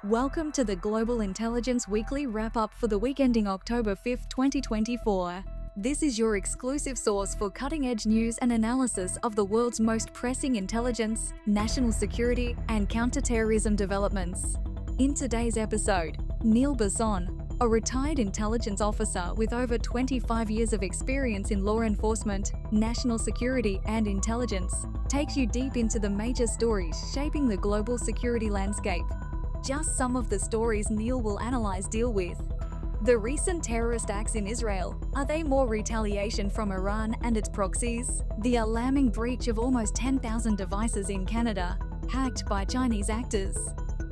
Welcome to the Global Intelligence Weekly Wrap-Up for the week ending October 5th, 2024. This is your exclusive source for cutting-edge news and analysis of the world's most pressing intelligence, national security, and counter-terrorism developments. In today's episode, Neil Bisson, a retired intelligence officer with over 25 years of experience in law enforcement, national security, and intelligence, takes you deep into the major stories shaping the global security landscape. Just some of the stories Neil will analyze deal with. The recent terrorist acts in Israel, are they more retaliation from Iran and its proxies? The alarming breach of almost 10,000 devices in Canada, hacked by Chinese actors.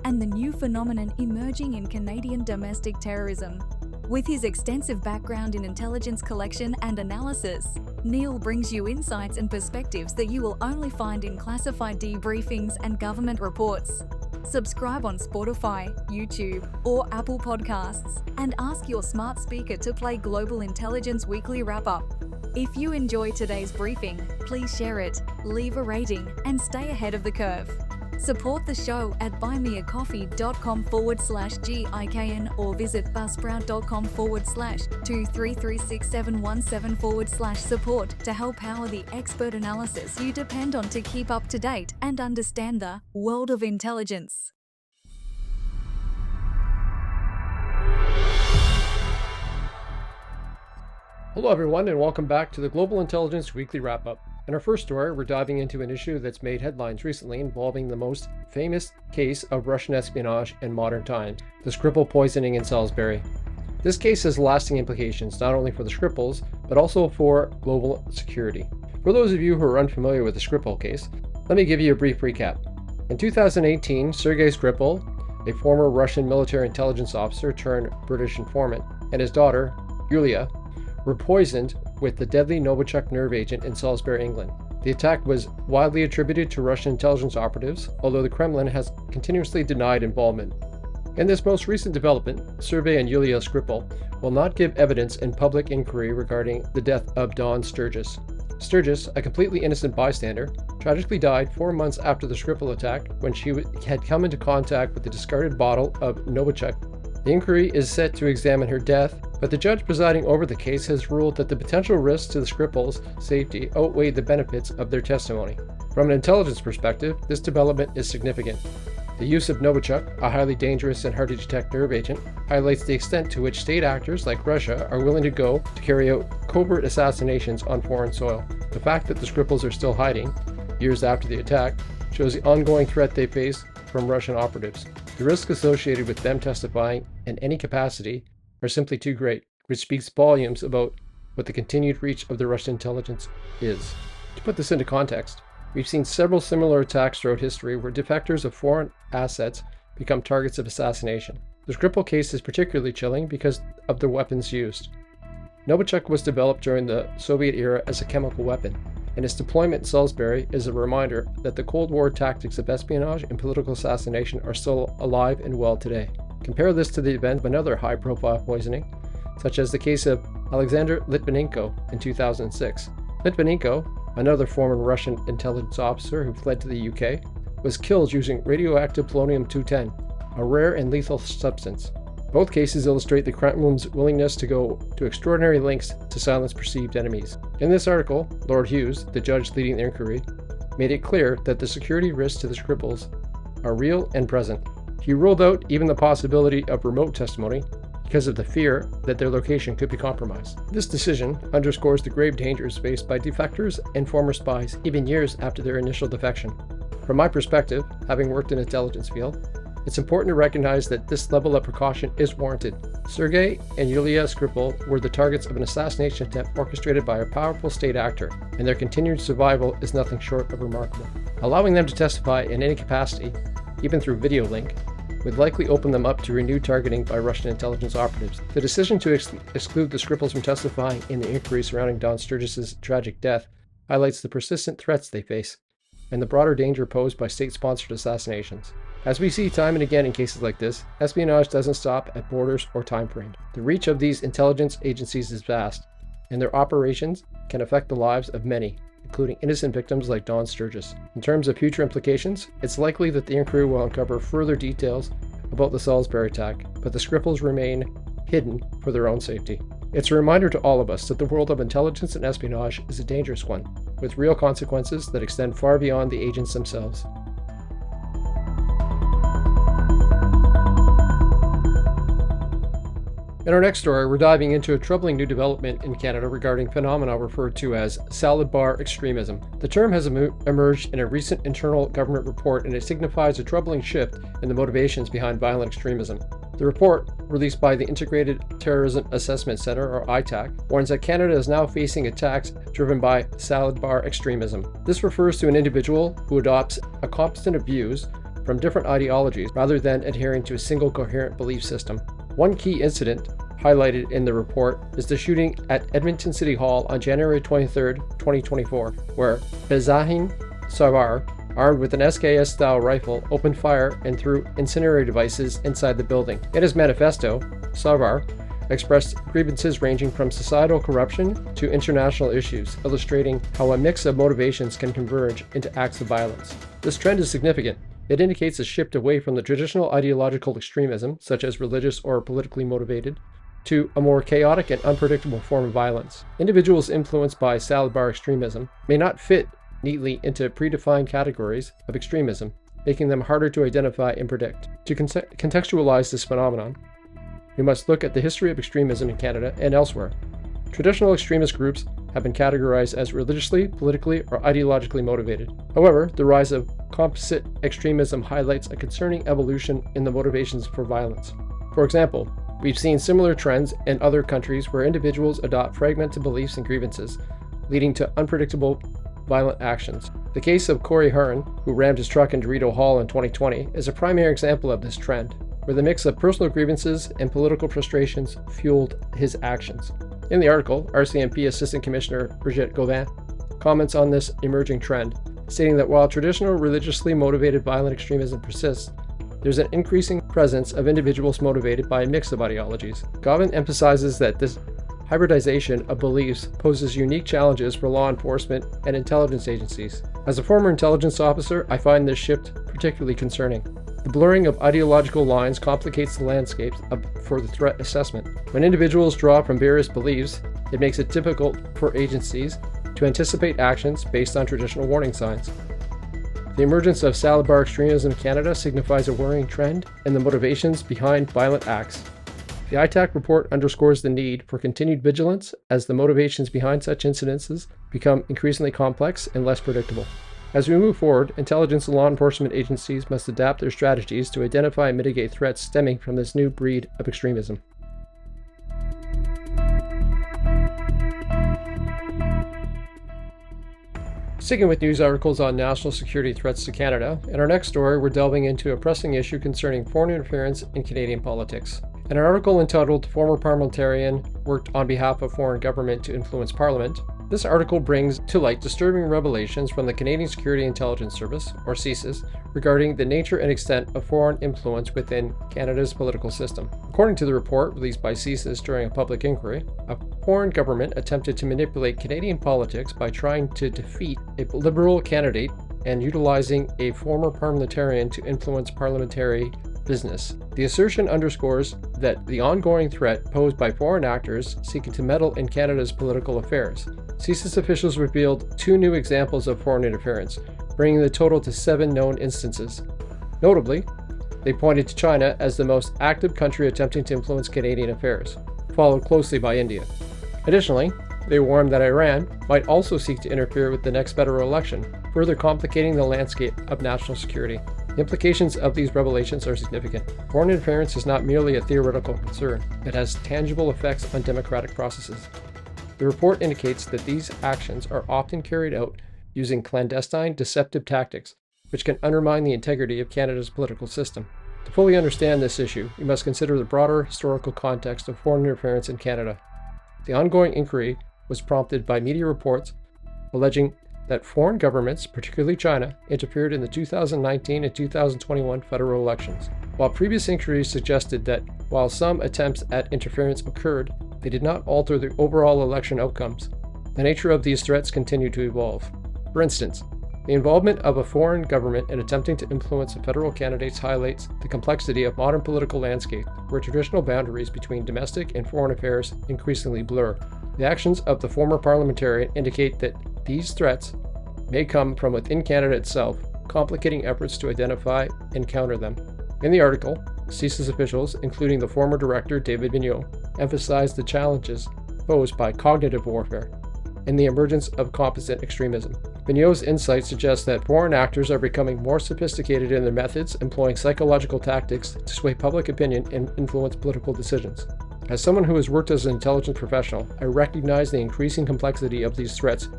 And the new phenomenon emerging in Canadian domestic terrorism. With his extensive background in intelligence collection and analysis, Neil brings you insights and perspectives that you will only find in classified debriefings and government reports. Subscribe on Spotify, YouTube, or Apple Podcasts, and ask your smart speaker to play Global Intelligence Weekly Wrap-Up. If you enjoy today's briefing, please share it, leave a rating, and stay ahead of the curve. Support the show at buymeacoffee.com/GIKN or visit buzzsprout.com/2336717/support to help power the expert analysis you depend on to keep up to date and understand the world of intelligence. Hello everyone, and welcome back to the Global Intelligence Weekly Wrap-Up. In our first story, we're diving into an issue that's made headlines recently involving the most famous case of Russian espionage in modern times, the Skripal poisoning in Salisbury. This case has lasting implications not only for the Skripals, but also for global security. For those of you who are unfamiliar with the Skripal case, let me give you a brief recap. In 2018, Sergei Skripal, a former Russian military intelligence officer turned British informant, and his daughter, Yulia, were poisoned with the deadly Novichok nerve agent in Salisbury, England. The attack was widely attributed to Russian intelligence operatives, although the Kremlin has continuously denied involvement. In this most recent development, Sergei and Yulia Skripal will not give evidence in public inquiry regarding the death of Dawn Sturgis. Sturgis, a completely innocent bystander, tragically died 4 months after the Skripal attack when she had come into contact with the discarded bottle of Novichok. The inquiry is set to examine her death, but the judge presiding over the case has ruled that the potential risks to the Skripals' safety outweigh the benefits of their testimony. From an intelligence perspective, this development is significant. The use of Novichok, a highly dangerous and hard-to-detect nerve agent, highlights the extent to which state actors like Russia are willing to go to carry out covert assassinations on foreign soil. The fact that the Skripals are still hiding, years after the attack, shows the ongoing threat they face from Russian operatives. The risks associated with them testifying in any capacity are simply too great, which speaks volumes about what the continued reach of the Russian intelligence is. To put this into context, we've seen several similar attacks throughout history where defectors of foreign assets become targets of assassination. The Skripal case is particularly chilling because of the weapons used. Novichok was developed during the Soviet era as a chemical weapon, and its deployment in Salisbury is a reminder that the Cold War tactics of espionage and political assassination are still alive and well today. Compare this to the event of another high-profile poisoning, such as the case of Alexander Litvinenko in 2006. Litvinenko, another former Russian intelligence officer who fled to the UK, was killed using radioactive polonium-210, a rare and lethal substance. Both cases illustrate the Kremlin's willingness to go to extraordinary lengths to silence perceived enemies. In this article, Lord Hughes, the judge leading the inquiry, made it clear that the security risks to the Skripals are real and present. He ruled out even the possibility of remote testimony because of the fear that their location could be compromised. This decision underscores the grave dangers faced by defectors and former spies even years after their initial defection. From my perspective, having worked in the intelligence field, it's important to recognize that this level of precaution is warranted. Sergei and Yulia Skripal were the targets of an assassination attempt orchestrated by a powerful state actor, and their continued survival is nothing short of remarkable. Allowing them to testify in any capacity, even through video link, would likely open them up to renewed targeting by Russian intelligence operatives. The decision to exclude the Skripals from testifying in the inquiry surrounding Dawn Sturgis' tragic death highlights the persistent threats they face and the broader danger posed by state-sponsored assassinations. As we see time and again in cases like this, espionage doesn't stop at borders or time frames. The reach of these intelligence agencies is vast, and their operations can affect the lives of many, including innocent victims like Don Sturgis. In terms of future implications, it's likely that the inquiry will uncover further details about the Salisbury attack, but the Skripals remain hidden for their own safety. It's a reminder to all of us that the world of intelligence and espionage is a dangerous one, with real consequences that extend far beyond the agents themselves. In our next story, we're diving into a troubling new development in Canada regarding phenomena referred to as salad bar extremism. The term has emerged in a recent internal government report, and it signifies a troubling shift in the motivations behind violent extremism. The report, released by the Integrated Terrorism Assessment Center, or ITAC, warns that Canada is now facing attacks driven by salad bar extremism. This refers to an individual who adopts a constant views from different ideologies rather than adhering to a single coherent belief system. One key incident highlighted in the report is the shooting at Edmonton City Hall on January 23, 2024, where Bezahin Sarwar, armed with an SKS-style rifle, opened fire and threw incendiary devices inside the building. In his manifesto, Sarwar expressed grievances ranging from societal corruption to international issues, illustrating how a mix of motivations can converge into acts of violence. This trend is significant. It indicates a shift away from the traditional ideological extremism, such as religious or politically motivated, to a more chaotic and unpredictable form of violence. Individuals influenced by salad bar extremism may not fit neatly into predefined categories of extremism, making them harder to identify and predict. To contextualize this phenomenon, we must look at the history of extremism in Canada and elsewhere. Traditional extremist groups have been categorized as religiously, politically, or ideologically motivated. However, the rise of composite extremism highlights a concerning evolution in the motivations for violence. For example, we've seen similar trends in other countries where individuals adopt fragmented beliefs and grievances, leading to unpredictable violent actions. The case of Corey Hearn, who rammed his truck in Dorito Hall in 2020, is a primary example of this trend, where the mix of personal grievances and political frustrations fueled his actions. In the article, RCMP Assistant Commissioner Brigitte Gauvin comments on this emerging trend, stating that while traditional religiously motivated violent extremism persists, there's an increasing presence of individuals motivated by a mix of ideologies. Gauvin emphasizes that this hybridization of beliefs poses unique challenges for law enforcement and intelligence agencies. As a former intelligence officer, I find this shift particularly concerning. The blurring of ideological lines complicates the landscape for the threat assessment. When individuals draw from various beliefs, it makes it difficult for agencies to anticipate actions based on traditional warning signs. The emergence of salad bar extremism in Canada signifies a worrying trend in the motivations behind violent acts. The ITAC report underscores the need for continued vigilance as the motivations behind such incidences become increasingly complex and less predictable. As we move forward, intelligence and law enforcement agencies must adapt their strategies to identify and mitigate threats stemming from this new breed of extremism. Sticking with news articles on national security threats to Canada, in our next story we're delving into a pressing issue concerning foreign interference in Canadian politics. In an article entitled "Former Parliamentarian Worked on Behalf of Foreign Government to Influence Parliament," this article brings to light disturbing revelations from the Canadian Security Intelligence Service, or CSIS, regarding the nature and extent of foreign influence within Canada's political system. According to the report released by CSIS during a public inquiry, a foreign government attempted to manipulate Canadian politics by trying to defeat a Liberal candidate and utilizing a former parliamentarian to influence parliamentary business. The assertion underscores that the ongoing threat posed by foreign actors seeking to meddle in Canada's political affairs. CSIS officials revealed 2 new examples of foreign interference, bringing the total to 7 known instances. Notably, they pointed to China as the most active country attempting to influence Canadian affairs, followed closely by India. Additionally, they warned that Iran might also seek to interfere with the next federal election, further complicating the landscape of national security. The implications of these revelations are significant. Foreign interference is not merely a theoretical concern, it has tangible effects on democratic processes. The report indicates that these actions are often carried out using clandestine, deceptive tactics, which can undermine the integrity of Canada's political system. To fully understand this issue, we must consider the broader historical context of foreign interference in Canada. The ongoing inquiry was prompted by media reports alleging that foreign governments, particularly China, interfered in the 2019 and 2021 federal elections. While previous inquiries suggested that while some attempts at interference occurred, they did not alter the overall election outcomes. The nature of these threats continued to evolve. For instance, the involvement of a foreign government in attempting to influence the federal candidates highlights the complexity of modern political landscape, where traditional boundaries between domestic and foreign affairs increasingly blur. The actions of the former parliamentarian indicate that these threats may come from within Canada itself, complicating efforts to identify and counter them. In the article, CSIS officials, including the former director David Vigneault, emphasized the challenges posed by cognitive warfare and the emergence of composite extremism. Vigneault's insights suggest that foreign actors are becoming more sophisticated in their methods, employing psychological tactics to sway public opinion and influence political decisions. As someone who has worked as an intelligence professional, I recognize the increasing complexity of these threats,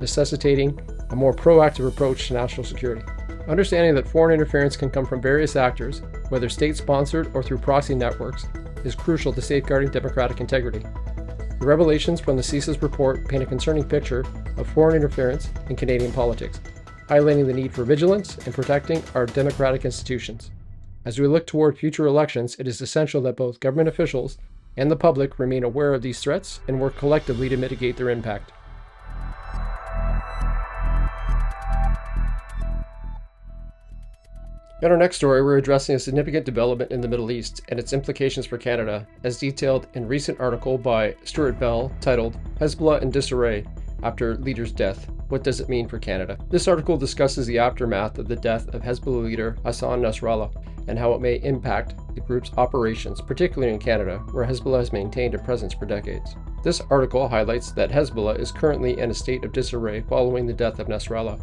necessitating a more proactive approach to national security. Understanding that foreign interference can come from various actors, whether state-sponsored or through proxy networks, is crucial to safeguarding democratic integrity. The revelations from the CSIS report paint a concerning picture of foreign interference in Canadian politics, highlighting the need for vigilance and protecting our democratic institutions. As we look toward future elections, it is essential that both government officials and the public remain aware of these threats and work collectively to mitigate their impact. In our next story, we're addressing a significant development in the Middle East and its implications for Canada, as detailed in a recent article by Stuart Bell titled Hezbollah in Disarray After Leader's Death. What does it mean for Canada? This article discusses the aftermath of the death of Hezbollah leader Hassan Nasrallah and how it may impact the group's operations, particularly in Canada, where Hezbollah has maintained a presence for decades. This article highlights that Hezbollah is currently in a state of disarray following the death of Nasrallah,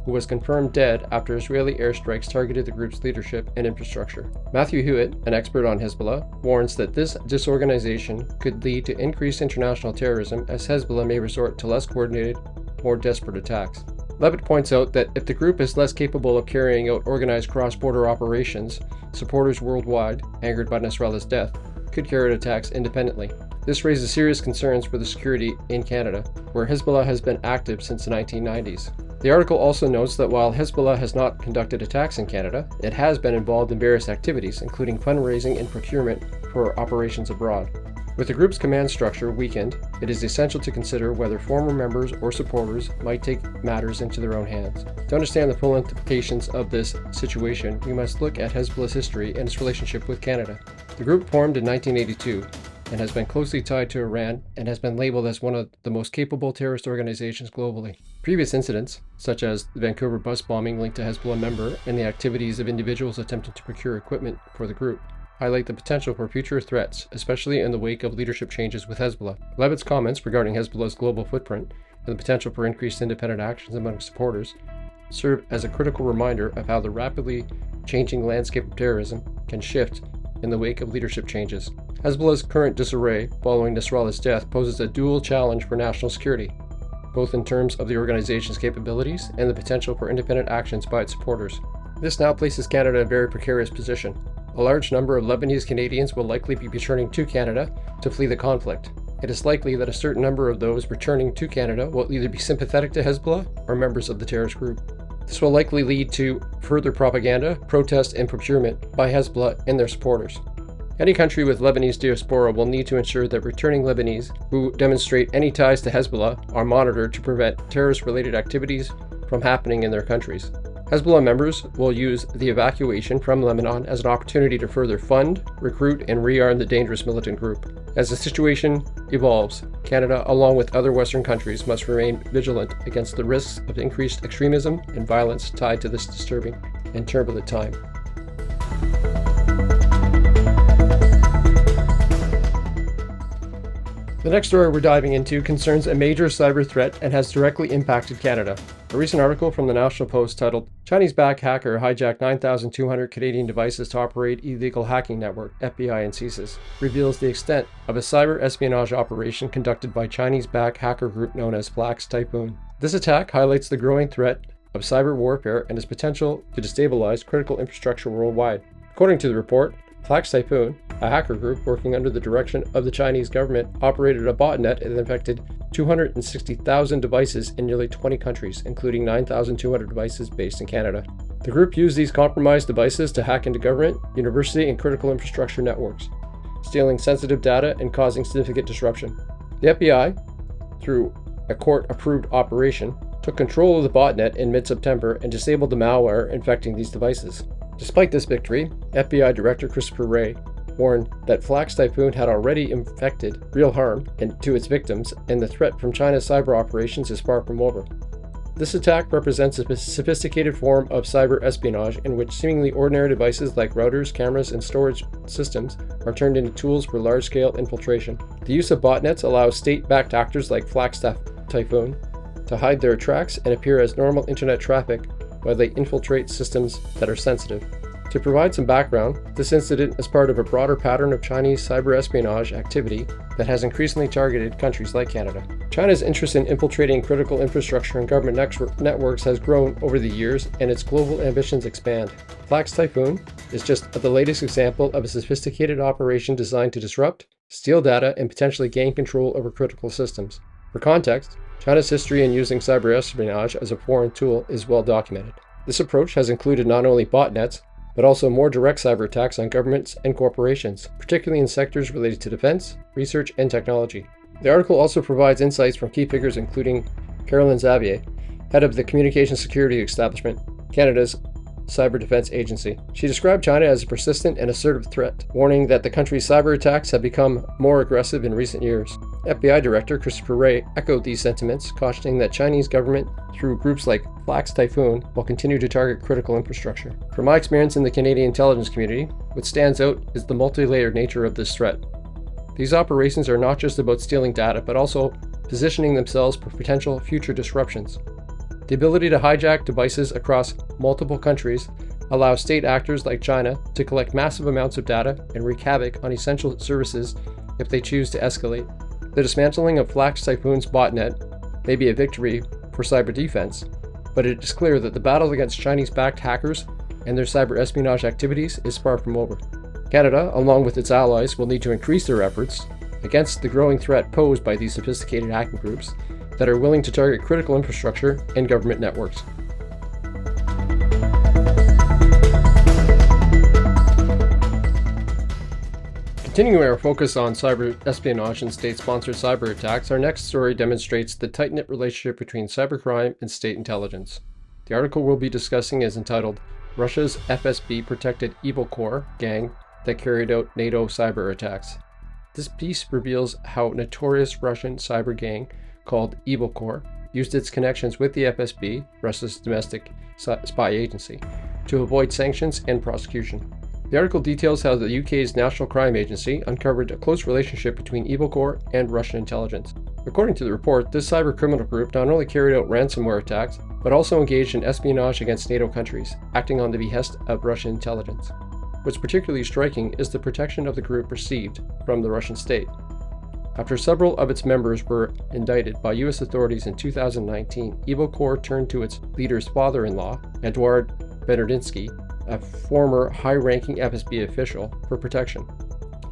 who was confirmed dead after Israeli airstrikes targeted the group's leadership and infrastructure. Matthew Hewitt, an expert on Hezbollah, warns that this disorganization could lead to increased international terrorism as Hezbollah may resort to less coordinated, more desperate attacks. Levitt points out that if the group is less capable of carrying out organized cross-border operations, supporters worldwide, angered by Nasrallah's death, could carry out attacks independently. This raises serious concerns for the security in Canada, where Hezbollah has been active since the 1990s. The article also notes that while Hezbollah has not conducted attacks in Canada, it has been involved in various activities, including fundraising and procurement for operations abroad. With the group's command structure weakened, it is essential to consider whether former members or supporters might take matters into their own hands. To understand the full implications of this situation, we must look at Hezbollah's history and its relationship with Canada. The group formed in 1982 and has been closely tied to Iran and has been labeled as one of the most capable terrorist organizations globally. Previous incidents, such as the Vancouver bus bombing linked to Hezbollah member and the activities of individuals attempting to procure equipment for the group, highlight the potential for future threats, especially in the wake of leadership changes with Hezbollah. Levitt's comments regarding Hezbollah's global footprint and the potential for increased independent actions among supporters serve as a critical reminder of how the rapidly changing landscape of terrorism can shift in the wake of leadership changes. Hezbollah's current disarray following Nasrallah's death poses a dual challenge for national security, both in terms of the organization's capabilities and the potential for independent actions by its supporters. This now places Canada in a very precarious position. A large number of Lebanese Canadians will likely be returning to Canada to flee the conflict. It is likely that a certain number of those returning to Canada will either be sympathetic to Hezbollah or members of the terrorist group. This will likely lead to further propaganda, protest, and procurement by Hezbollah and their supporters. Any country with Lebanese diaspora will need to ensure that returning Lebanese who demonstrate any ties to Hezbollah are monitored to prevent terrorist-related activities from happening in their countries. Hezbollah members will use the evacuation from Lebanon as an opportunity to further fund, recruit, and rearm the dangerous militant group. As the situation evolves, Canada, along with other Western countries, must remain vigilant against the risks of increased extremism and violence tied to this disturbing and turbulent time. The next story we're diving into concerns a major cyber threat and has directly impacted Canada. A recent article from the National Post titled Chinese-backed hacker hijacked 9,200 Canadian devices to operate illegal hacking network, FBI and CSIS, reveals the extent of a cyber-espionage operation conducted by Chinese-backed hacker group known as Flax Typhoon. This attack highlights the growing threat of cyber warfare and its potential to destabilize critical infrastructure worldwide. According to the report, Flax Typhoon, a hacker group working under the direction of the Chinese government, operated a botnet that infected 260,000 devices in nearly 20 countries, including 9,200 devices based in Canada. The group used these compromised devices to hack into government, university, and critical infrastructure networks. stealing sensitive data and causing significant disruption. The FBI, through a court-approved operation, took control of the botnet in mid-September and disabled the malware infecting these devices. Despite this victory, FBI Director Christopher Wray warned that Flak Typhoon had already inflicted real harm to its victims, and the threat from China's cyber operations is far from over. This attack represents a sophisticated form of cyber-espionage in which seemingly ordinary devices like routers, cameras, and storage systems are turned into tools for large-scale infiltration. The use of botnets allows state-backed actors like Flak Typhoon to hide their tracks and appear as normal internet traffic while they infiltrate systems that are sensitive. To provide some background, this incident is part of a broader pattern of Chinese cyber-espionage activity that has increasingly targeted countries like Canada. China's interest in infiltrating critical infrastructure and government networks has grown over the years, and its global ambitions expand. Flak Typhoon is just the latest example of a sophisticated operation designed to disrupt, steal data, and potentially gain control over critical systems. For context, China's history in using cyber-espionage as a foreign tool is well documented. This approach has included not only botnets, but also more direct cyber attacks on governments and corporations, particularly in sectors related to defense, research, and technology. The article also provides insights from key figures including Caroline Xavier, head of the Communications Security Establishment, Canada's Cyber Defense Agency. She described China as a persistent and assertive threat, warning that the country's cyber attacks have become more aggressive in recent years. FBI Director Christopher Wray echoed these sentiments, cautioning that Chinese government, through groups like Flak Typhoon, will continue to target critical infrastructure. From my experience in the Canadian intelligence community, what stands out is the multi-layered nature of this threat. These operations are not just about stealing data, but also positioning themselves for potential future disruptions. The ability to hijack devices across multiple countries allows state actors like China to collect massive amounts of data and wreak havoc on essential services if they choose to escalate. The dismantling of Flak Typhoon's botnet may be a victory for cyber defense, but it is clear that the battle against Chinese-backed hackers and their cyber-espionage activities is far from over. Canada, along with its allies, will need to increase their efforts against the growing threat posed by these sophisticated hacking groups that are willing to target critical infrastructure and government networks. Continuing our focus on cyber espionage and state-sponsored cyber attacks, our next story demonstrates the tight-knit relationship between cybercrime and state intelligence. The article we'll be discussing is entitled Russia's FSB-protected Evil Corp gang that carried out NATO cyber attacks. This piece reveals how notorious Russian cyber gang called Evil Corp used its connections with the FSB, Russia's domestic spy agency, to avoid sanctions and prosecution. The article details how the UK's National Crime Agency uncovered a close relationship between Evil Corp and Russian intelligence. According to the report, this cyber criminal group not only carried out ransomware attacks, but also engaged in espionage against NATO countries, acting on the behest of Russian intelligence. What's particularly striking is the protection of the group received from the Russian state. After several of its members were indicted by US authorities in 2019, Evil Corp turned to its leader's father-in-law, Eduard Bernardinsky, a former high-ranking FSB official, for protection.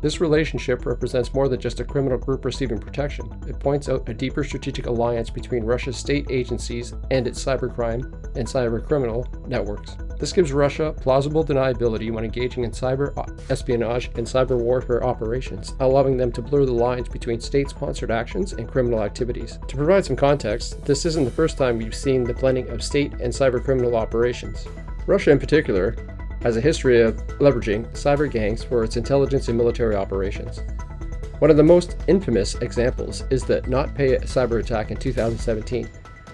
This relationship represents more than just a criminal group receiving protection. It points out a deeper strategic alliance between Russia's state agencies and its cybercrime and cybercriminal networks. This gives Russia plausible deniability when engaging in cyber espionage and cyber warfare operations, allowing them to blur the lines between state-sponsored actions and criminal activities. To provide some context, this isn't the first time we've seen the blending of state and cybercriminal operations. Russia, in particular, has a history of leveraging cyber gangs for its intelligence and military operations. One of the most infamous examples is the NotPay cyber attack in 2017,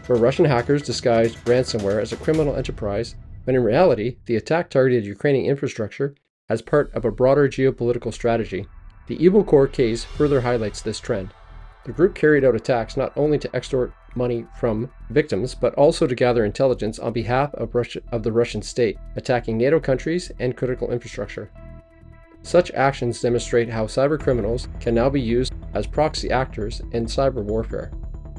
where Russian hackers disguised ransomware as a criminal enterprise, when in reality, the attack targeted Ukrainian infrastructure as part of a broader geopolitical strategy. The Evil Corp case further highlights this trend. The group carried out attacks not only to extort money from victims, but also to gather intelligence on behalf of the Russian state, attacking NATO countries and critical infrastructure. Such actions demonstrate how cybercriminals can now be used as proxy actors in cyber warfare,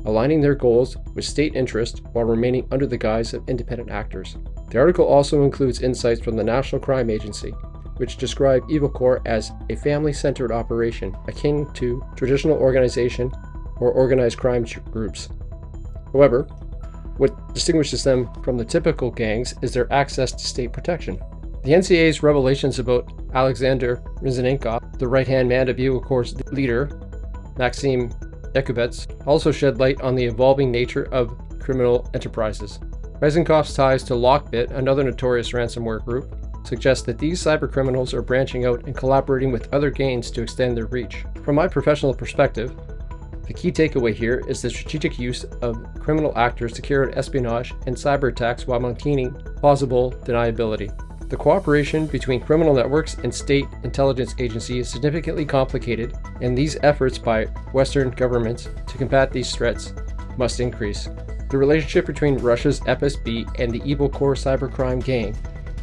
aligning their goals with state interest while remaining under the guise of independent actors. The article also includes insights from the National Crime Agency, which describe Evil Corp as a family-centered operation akin to traditional organization or organized crime groups. However, what distinguishes them from the typical gangs is their access to state protection. The NCA's revelations about Alexander Ryzhenkov, the right-hand man of Evil Corp's leader, Maxim Yakubets, also shed light on the evolving nature of criminal enterprises. Ryzhenkov's ties to Lockbit, another notorious ransomware group, suggest that these cybercriminals are branching out and collaborating with other gangs to extend their reach. From my professional perspective, the key takeaway here is the strategic use of criminal actors to carry out espionage and cyber attacks while maintaining plausible deniability. The cooperation between criminal networks and state intelligence agencies is significantly complicated, and these efforts by Western governments to combat these threats must increase. The relationship between Russia's FSB and the Evil Corp cybercrime gang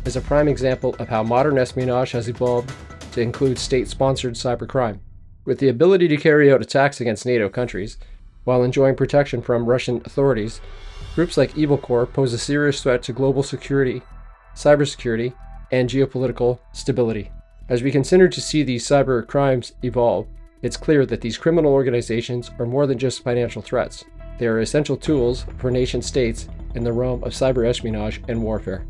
is a prime example of how modern espionage has evolved to include state-sponsored cybercrime. With the ability to carry out attacks against NATO countries while enjoying protection from Russian authorities, groups like Evil Corp pose a serious threat to global security, cybersecurity, and geopolitical stability. As we consider to see these cyber crimes evolve, it's clear that these criminal organizations are more than just financial threats. They are essential tools for nation states in the realm of cyber-espionage and warfare.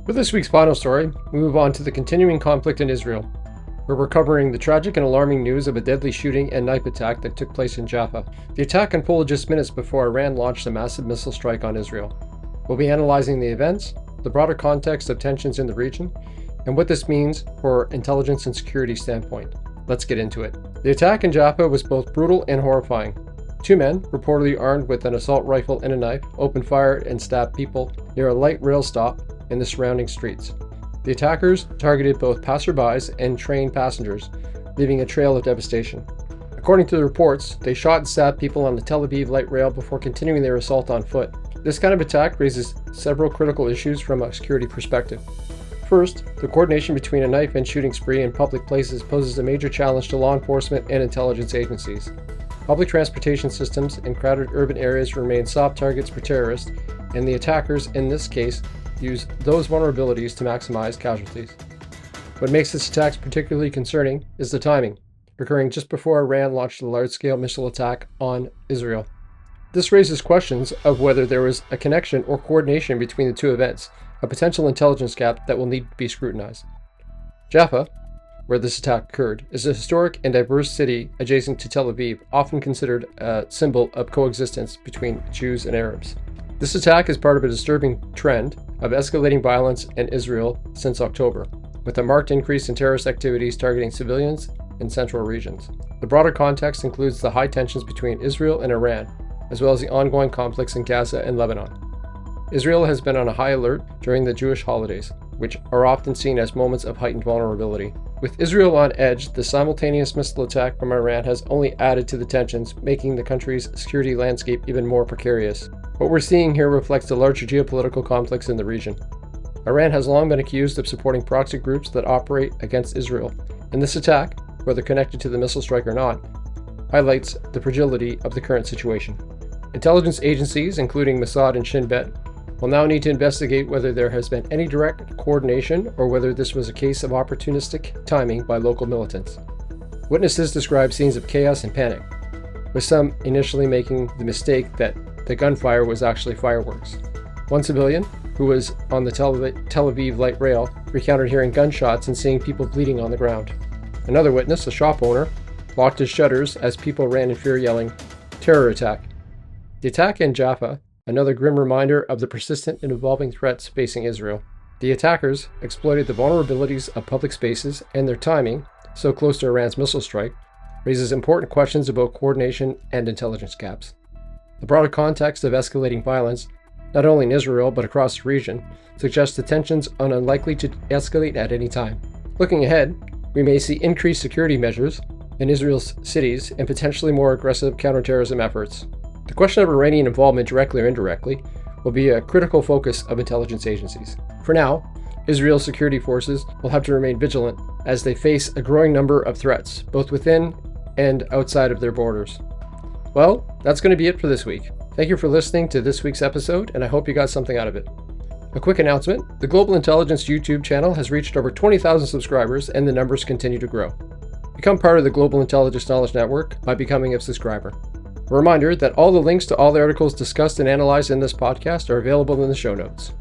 For this week's final story, we move on to the continuing conflict in Israel, where we're covering the tragic and alarming news of a deadly shooting and knife attack that took place in Jaffa. The attack unfolded just minutes before Iran launched a massive missile strike on Israel. We'll be analyzing the events, the broader context of tensions in the region, and what this means for intelligence and security standpoint. Let's get into it. The attack in Jaffa was both brutal and horrifying. Two men, reportedly armed with an assault rifle and a knife, opened fire and stabbed people near a light rail stop in the surrounding streets. The attackers targeted both passerbys and train passengers, leaving a trail of devastation. According to the reports, they shot and stabbed people on the Tel Aviv light rail before continuing their assault on foot. This kind of attack raises several critical issues from a security perspective. First, the coordination between a knife and shooting spree in public places poses a major challenge to law enforcement and intelligence agencies. Public transportation systems in crowded urban areas remain soft targets for terrorists, and the attackers, in this case, use those vulnerabilities to maximize casualties. What makes this attack particularly concerning is the timing, occurring just before Iran launched a large-scale missile attack on Israel. This raises questions of whether there was a connection or coordination between the two events, a potential intelligence gap that will need to be scrutinized. Jaffa, where this attack occurred, is a historic and diverse city adjacent to Tel Aviv, often considered a symbol of coexistence between Jews and Arabs. This attack is part of a disturbing trend of escalating violence in Israel since October, with a marked increase in terrorist activities targeting civilians in central regions. The broader context includes the high tensions between Israel and Iran, as well as the ongoing conflicts in Gaza and Lebanon. Israel has been on a high alert during the Jewish holidays, which are often seen as moments of heightened vulnerability. With Israel on edge, the simultaneous missile attack from Iran has only added to the tensions, making the country's security landscape even more precarious. What we're seeing here reflects the larger geopolitical conflicts in the region. Iran has long been accused of supporting proxy groups that operate against Israel, and this attack, whether connected to the missile strike or not, highlights the fragility of the current situation. Intelligence agencies, including Mossad and Shin Bet, will now need to investigate whether there has been any direct coordination or whether this was a case of opportunistic timing by local militants. Witnesses describe scenes of chaos and panic, with some initially making the mistake that the gunfire was actually fireworks. One civilian, who was on the Tel Aviv light rail, recounted hearing gunshots and seeing people bleeding on the ground. Another witness, a shop owner, locked his shutters as people ran in fear, yelling, "Terror attack." The attack in Jaffa, another grim reminder of the persistent and evolving threats facing Israel. The attackers exploited the vulnerabilities of public spaces, and their timing, so close to Iran's missile strike, raises important questions about coordination and intelligence gaps. The broader context of escalating violence, not only in Israel but across the region, suggests the tensions are unlikely to escalate at any time. Looking ahead, we may see increased security measures in Israel's cities and potentially more aggressive counterterrorism efforts. The question of Iranian involvement, directly or indirectly, will be a critical focus of intelligence agencies. For now, Israel's security forces will have to remain vigilant as they face a growing number of threats, both within and outside of their borders. Well, that's going to be it for this week. Thank you for listening to this week's episode, and I hope you got something out of it. A quick announcement: the Global Intelligence YouTube channel has reached over 20,000 subscribers, and the numbers continue to grow. Become part of the Global Intelligence Knowledge Network by becoming a subscriber. A reminder that all the links to all the articles discussed and analyzed in this podcast are available in the show notes.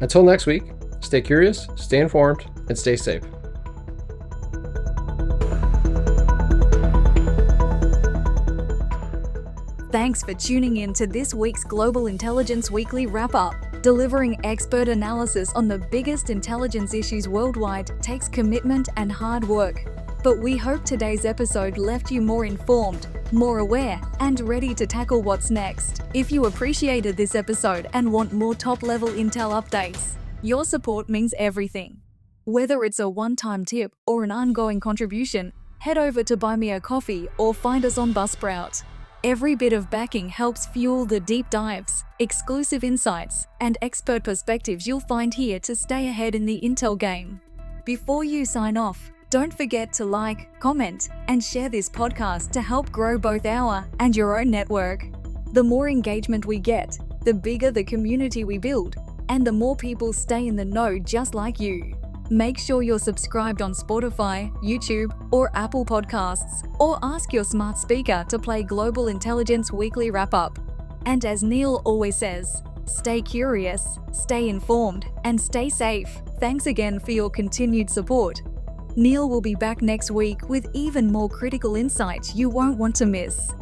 Until next week, stay curious, stay informed, and stay safe. Thanks for tuning in to this week's Global Intelligence Weekly Wrap-Up. Delivering expert analysis on the biggest intelligence issues worldwide takes commitment and hard work. But we hope today's episode left you more informed, more aware, and ready to tackle what's next. If you appreciated this episode and want more top-level intel updates, your support means everything. Whether it's a one-time tip or an ongoing contribution, head over to Buy Me a Coffee or find us on Buzzsprout. Every bit of backing helps fuel the deep dives, exclusive insights, and expert perspectives you'll find here to stay ahead in the intel game. Before you sign off, don't forget to like, comment, and share this podcast to help grow both our and your own network. The more engagement we get, the bigger the community we build, and the more people stay in the know just like you. Make sure you're subscribed on Spotify, YouTube, or Apple Podcasts, or ask your smart speaker to play Global Intelligence Weekly Wrap-Up. And as Neil always says, stay curious, stay informed, and stay safe. Thanks again for your continued support. Neil will be back next week with even more critical insights you won't want to miss.